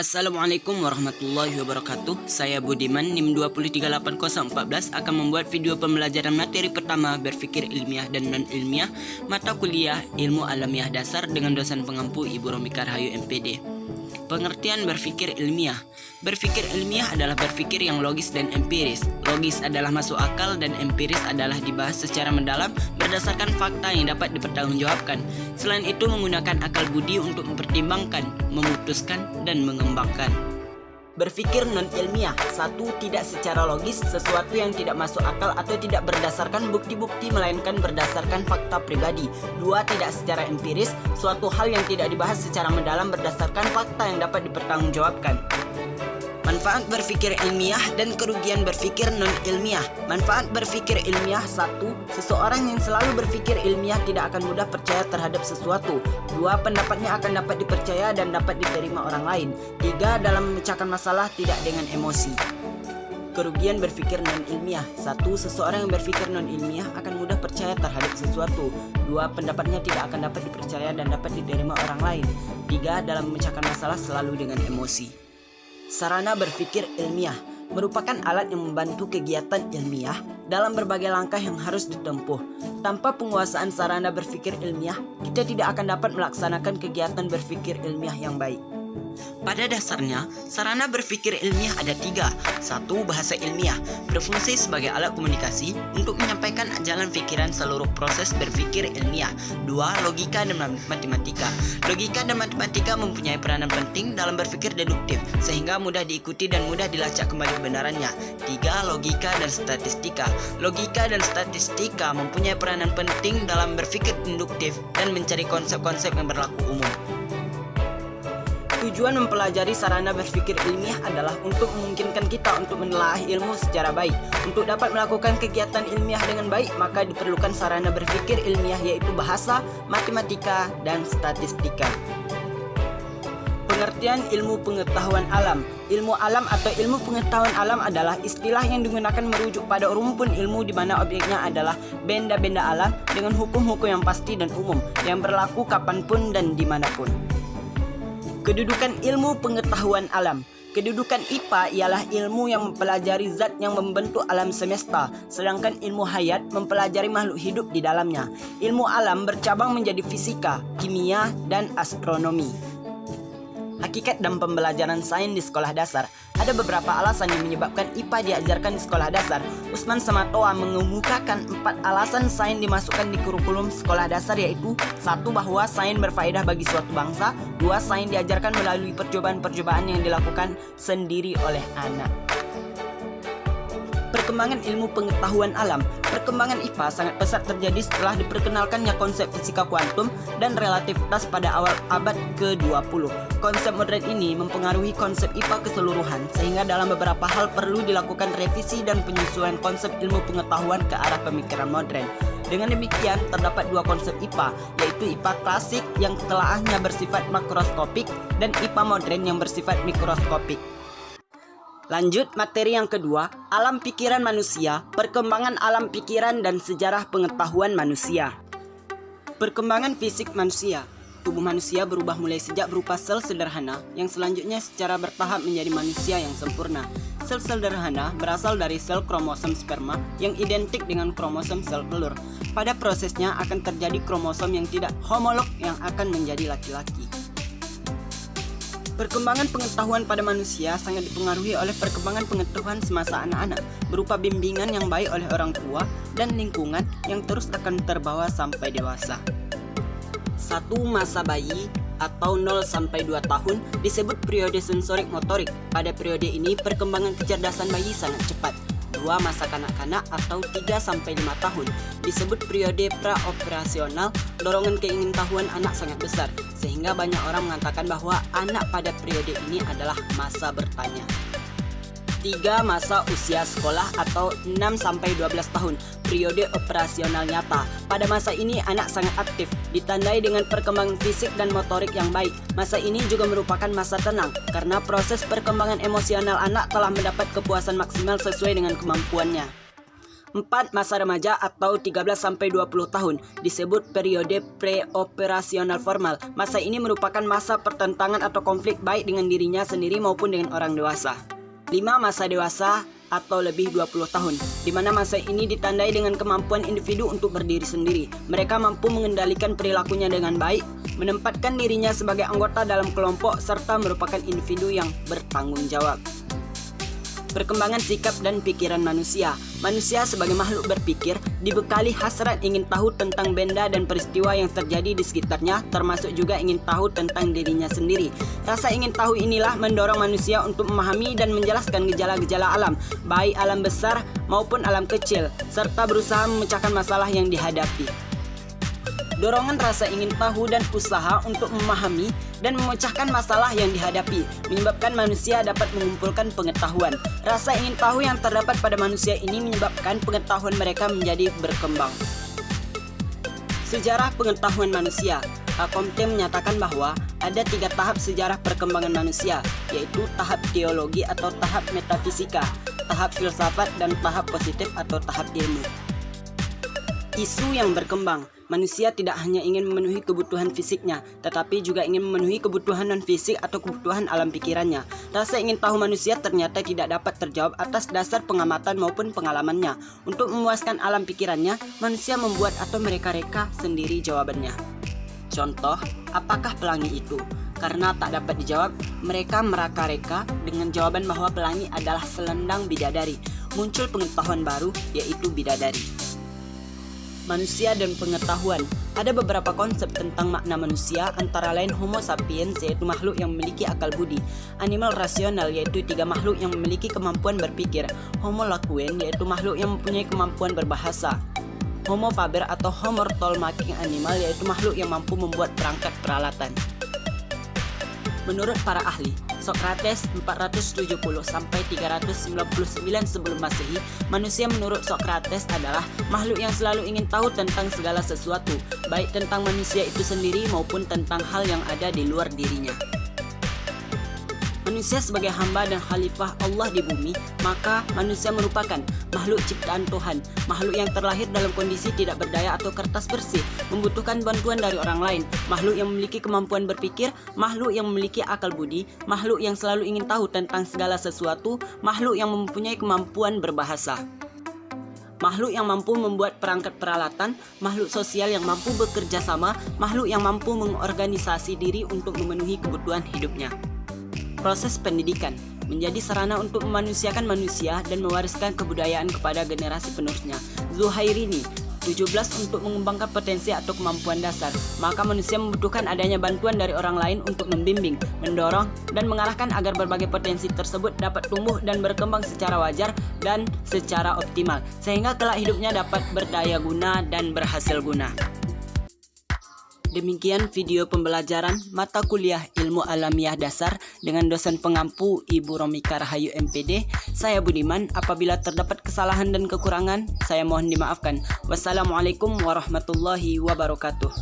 Assalamualaikum warahmatullahi wabarakatuh. Saya Budiman, NIM 2380014 akan membuat video pembelajaran materi pertama berpikir ilmiah dan non-ilmiah mata kuliah Ilmu Alamiah Dasar dengan dosen pengampu Ibu Romika Rahayu MPD. Pengertian berpikir ilmiah. Berpikir ilmiah adalah berpikir yang logis dan empiris. Logis adalah masuk akal dan empiris adalah dibahas secara mendalam berdasarkan fakta yang dapat dipertanggungjawabkan. Selain itu menggunakan akal budi untuk mempertimbangkan, memutuskan, dan mengembangkan. Berpikir non-ilmiah. 1. Tidak secara logis, sesuatu yang tidak masuk akal atau tidak berdasarkan bukti-bukti melainkan berdasarkan fakta pribadi. 2. Tidak secara empiris, suatu hal yang tidak dibahas secara mendalam berdasarkan fakta yang dapat dipertanggungjawabkan. Manfaat berpikir ilmiah dan kerugian berpikir non-ilmiah. Manfaat berpikir ilmiah. 1. Seseorang yang selalu berpikir ilmiah tidak akan mudah percaya terhadap sesuatu. 2. Pendapatnya akan dapat dipercaya dan dapat diterima orang lain. 3. Dalam memecahkan masalah tidak dengan emosi. Kerugian berpikir non-ilmiah. 1. Seseorang yang berpikir non-ilmiah akan mudah percaya terhadap sesuatu. 2. Pendapatnya tidak akan dapat dipercaya dan dapat diterima orang lain. 3. Dalam memecahkan masalah selalu dengan emosi. Sarana berpikir ilmiah merupakan alat yang membantu kegiatan ilmiah dalam berbagai langkah yang harus ditempuh. Tanpa penguasaan sarana berpikir ilmiah, kita tidak akan dapat melaksanakan kegiatan berpikir ilmiah yang baik. Pada dasarnya, sarana berpikir ilmiah ada 3. 1. Bahasa ilmiah, berfungsi sebagai alat komunikasi untuk menyampaikan jalan pikiran seluruh proses berpikir ilmiah. 2. Logika dan matematika. Logika dan matematika mempunyai peranan penting dalam berpikir deduktif, sehingga mudah diikuti dan mudah dilacak kembali kebenarannya. 3. Logika dan statistika. Logika dan statistika mempunyai peranan penting dalam berpikir induktif dan mencari konsep-konsep yang berlaku umum. Tujuan mempelajari sarana berpikir ilmiah adalah untuk memungkinkan kita untuk menelaah ilmu secara baik. Untuk dapat melakukan kegiatan ilmiah dengan baik, maka diperlukan sarana berpikir ilmiah yaitu bahasa, matematika, dan statistika. Pengertian ilmu pengetahuan alam. Ilmu alam atau ilmu pengetahuan alam adalah istilah yang digunakan merujuk pada rumpun ilmu di mana objeknya adalah benda-benda alam dengan hukum-hukum yang pasti dan umum yang berlaku kapanpun dan dimanapun. Kedudukan ilmu pengetahuan alam. Kedudukan IPA ialah ilmu yang mempelajari zat yang membentuk alam semesta, sedangkan ilmu hayat mempelajari makhluk hidup di dalamnya. Ilmu alam bercabang menjadi fisika, kimia, dan astronomi. Hakikat dan pembelajaran sains di sekolah dasar. Ada beberapa alasan yang menyebabkan IPA diajarkan di sekolah dasar. Usman Samatoa mengemukakan 4 alasan sains dimasukkan di kurikulum sekolah dasar, yaitu 1. Bahwa sains berfaedah bagi suatu bangsa. 2. Sains diajarkan melalui percobaan-percobaan yang dilakukan sendiri oleh anak. Perkembangan ilmu pengetahuan alam. Perkembangan IPA sangat pesat terjadi setelah diperkenalkannya konsep fisika kuantum dan relativitas pada awal abad ke-20. Konsep modern ini mempengaruhi konsep IPA keseluruhan, sehingga dalam beberapa hal perlu dilakukan revisi dan penyesuaian konsep ilmu pengetahuan ke arah pemikiran modern. Dengan demikian, terdapat 2 konsep IPA, yaitu IPA klasik yang telaahnya bersifat makroskopik dan IPA modern yang bersifat mikroskopik. Lanjut materi yang kedua, alam pikiran manusia, perkembangan alam pikiran dan sejarah pengetahuan manusia. Perkembangan fisik manusia. Tubuh manusia berubah mulai sejak berupa sel sederhana yang selanjutnya secara bertahap menjadi manusia yang sempurna. Sel sederhana berasal dari sel kromosom sperma yang identik dengan kromosom sel telur. Pada prosesnya akan terjadi kromosom yang tidak homolog yang akan menjadi laki-laki. Perkembangan pengetahuan pada manusia sangat dipengaruhi oleh perkembangan pengetahuan semasa anak-anak, berupa bimbingan yang baik oleh orang tua dan lingkungan yang terus akan terbawa sampai dewasa. 1. Masa bayi atau 0-2 tahun disebut periode sensorik motorik. Pada periode ini perkembangan kecerdasan bayi sangat cepat. 2. Masa kanak-kanak atau 3-5 tahun disebut periode praoperasional. Dorongan keingintahuan anak sangat besar, sehingga banyak orang mengatakan bahwa anak pada periode ini adalah masa bertanya. 3. Masa usia sekolah atau 6-12 tahun, periode operasional nyata. Pada masa ini anak sangat aktif, ditandai dengan perkembangan fisik dan motorik yang baik. Masa ini juga merupakan masa tenang, karena proses perkembangan emosional anak telah mendapat kepuasan maksimal sesuai dengan kemampuannya. 4. Masa remaja atau 13-20 tahun disebut periode preoperasional formal. Masa ini merupakan masa pertentangan atau konflik baik dengan dirinya sendiri maupun dengan orang dewasa. 5. Masa dewasa atau lebih 20 tahun, di mana masa ini ditandai dengan kemampuan individu untuk berdiri sendiri. Mereka mampu mengendalikan perilakunya dengan baik, menempatkan dirinya sebagai anggota dalam kelompok, serta merupakan individu yang bertanggung jawab. Perkembangan sikap dan pikiran manusia. Manusia sebagai makhluk berpikir dibekali hasrat ingin tahu tentang benda dan peristiwa yang terjadi di sekitarnya, termasuk juga ingin tahu tentang dirinya sendiri. Rasa ingin tahu inilah mendorong manusia untuk memahami dan menjelaskan gejala-gejala alam, baik alam besar maupun alam kecil, serta berusaha memecahkan masalah yang dihadapi. Dorongan rasa ingin tahu dan usaha untuk memahami dan memecahkan masalah yang dihadapi menyebabkan manusia dapat mengumpulkan pengetahuan. Rasa ingin tahu yang terdapat pada manusia ini menyebabkan pengetahuan mereka menjadi berkembang. Sejarah pengetahuan manusia. Comte menyatakan bahwa ada 3 tahap sejarah perkembangan manusia, yaitu tahap teologi atau tahap metafisika, tahap filsafat, dan tahap positif atau tahap ilmu. Isu yang berkembang. Manusia tidak hanya ingin memenuhi kebutuhan fisiknya, tetapi juga ingin memenuhi kebutuhan non-fisik atau kebutuhan alam pikirannya. Rasa ingin tahu manusia ternyata tidak dapat terjawab atas dasar pengamatan maupun pengalamannya. Untuk memuaskan alam pikirannya, manusia membuat atau mereka-reka sendiri jawabannya. Contoh, apakah pelangi itu? Karena tak dapat dijawab, mereka meraka-reka dengan jawaban bahwa pelangi adalah selendang bidadari. Muncul pengetahuan baru, yaitu bidadari. Manusia dan pengetahuan. Ada beberapa konsep tentang makna manusia, antara lain Homo sapiens, yaitu makhluk yang memiliki akal budi; animal rasional, yaitu 3 makhluk yang memiliki kemampuan berpikir; Homo loquens, yaitu makhluk yang mempunyai kemampuan berbahasa; Homo faber atau Homo tool-making animal, yaitu makhluk yang mampu membuat perangkat peralatan. Menurut para ahli, Sokrates 470 sampai 399 sebelum Masehi, manusia menurut Sokrates adalah makhluk yang selalu ingin tahu tentang segala sesuatu, baik tentang manusia itu sendiri maupun tentang hal yang ada di luar dirinya. Manusia sebagai hamba dan khalifah Allah di bumi, maka manusia merupakan makhluk ciptaan Tuhan, makhluk yang terlahir dalam kondisi tidak berdaya atau kertas bersih, membutuhkan bantuan dari orang lain, makhluk yang memiliki kemampuan berpikir, makhluk yang memiliki akal budi, makhluk yang selalu ingin tahu tentang segala sesuatu, makhluk yang mempunyai kemampuan berbahasa. Makhluk yang mampu membuat perangkat peralatan, makhluk sosial yang mampu bekerja sama, makhluk yang mampu mengorganisasi diri untuk memenuhi kebutuhan hidupnya. Proses pendidikan menjadi sarana untuk memanusiakan manusia dan mewariskan kebudayaan kepada generasi penerusnya. Zuhairini 17 untuk mengembangkan potensi atau kemampuan dasar, maka manusia membutuhkan adanya bantuan dari orang lain untuk membimbing, mendorong, dan mengarahkan agar berbagai potensi tersebut dapat tumbuh dan berkembang secara wajar dan secara optimal, sehingga kelak hidupnya dapat berdaya guna dan berhasil guna. Demikian video pembelajaran mata kuliah Ilmu Alamiah Dasar dengan dosen pengampu Ibu Romika Rahayu MPD. Saya Budiman. Apabila terdapat kesalahan dan kekurangan, saya mohon dimaafkan. Wassalamualaikum warahmatullahi wabarakatuh.